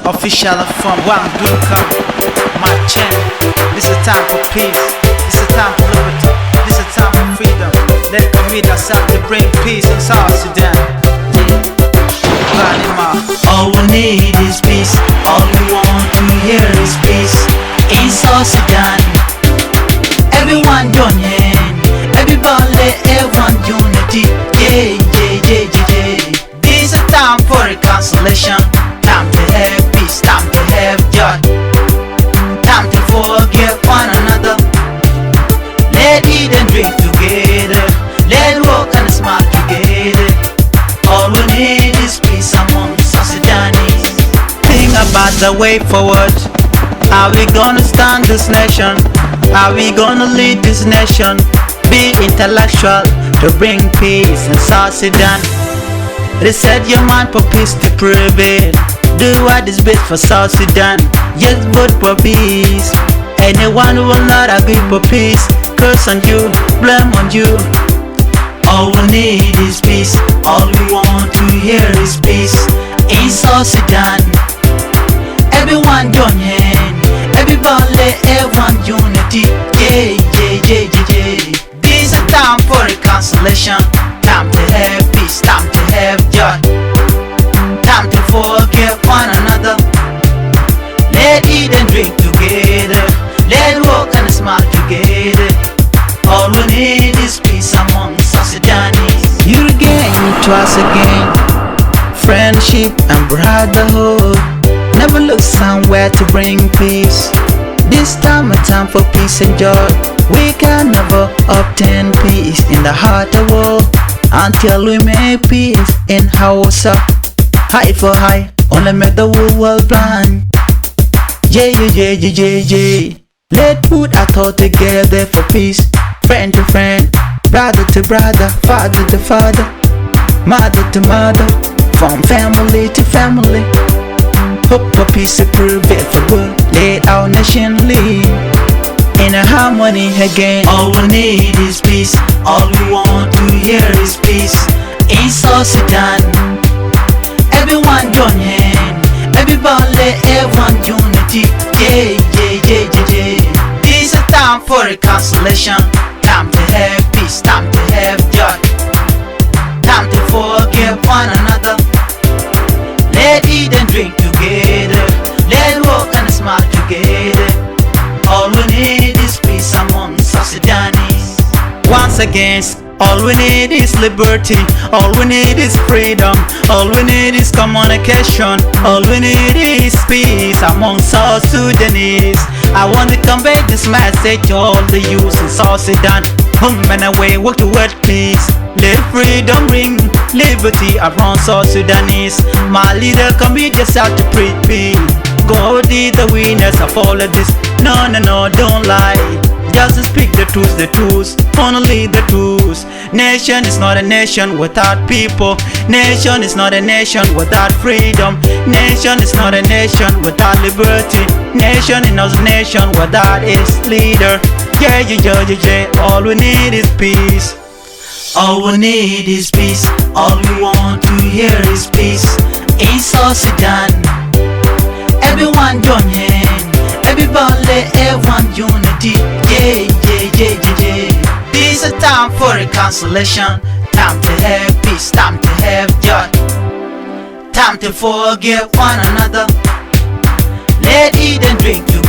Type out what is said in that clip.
Official from Wang Duka, my Chen. This is time for peace. This is time for liberty. This is time for freedom. Let me meet ourselves to bring peace in South Sudan. All we need is peace. All we want to hear is peace in South Sudan. Everyone join in. Everybody, everyone unity. Yeah, yeah, yeah, yeah, yeah. This is a time for reconciliation. Time to have peace. Time to have joy. Time to forgive one another. Let eat and drink together. Let walk and smile together. All we need is peace among South Sudanese. Think about the way forward. How we gonna stand this nation? How we gonna lead this nation? Be intellectual to bring peace in South Sudan. Reset your mind for peace to prevail. Do what is best for South Sudan. Just vote for peace. Anyone who will not agree for peace, curse on you, blame on you. All we need is peace. All we want to hear is peace in South Sudan. Everyone join in. Everybody, everyone unity. Yeah, yeah, yeah, yeah, yeah. This is a time for reconciliation. Time to have peace. Time to have joy. Time to forgive one another. Let eat and drink together. Let walk and smile together. All we need is peace among South Sudanese. You regain trust again. Friendship and brotherhood. Never look somewhere to bring peace. This time a time for peace and joy. We can never obtain peace in the heart of war until we make peace in Hausa. High for high, only make the whole world blind. Yeah, yeah, yeah, yeah, yeah, yeah. Let's put our thought together for peace. Friend to friend, brother to brother, father to father, mother to mother, from family to family. Hope for peace to prevail for good. Let our nation live in a harmony again. All we need is peace. All we want to hear is peace in South Sudan. Everyone join in. Everybody, everyone unity. Yeah, yeah, yeah, yeah, yeah. This is a time for reconciliation. Time to have peace. Time to have joy. Time to forgive one another. Let eat and drink together. Let walk and smile together. All we need is peace among South Sudanese. Once again, all we need is liberty. All we need is freedom. All we need is communication. All we need is peace among South Sudanese. I want to convey this message to all the youth in South Sudan. Home and away, work toward peace. Let freedom ring liberty around South Sudanese. My leader, commit yourself to preach peace. God is the winners of all of this. No, no, no, don't lie. Just speak the truth, only the truth. Nation is not a nation without people. Nation is not a nation without freedom. Nation is not a nation without liberty. Nation is not a nation without its leader. Yeah, yeah, yeah, yeah, yeah. All we need is peace. All we need is peace. All we want to hear is peace in South Sudan. Everyone join in. Everybody, everyone unity. Yeah, yeah, yeah, yeah, yeah. This is a time for reconciliation. Time to have peace. Time to have joy. Time to forgive one another. Let eat and drink together.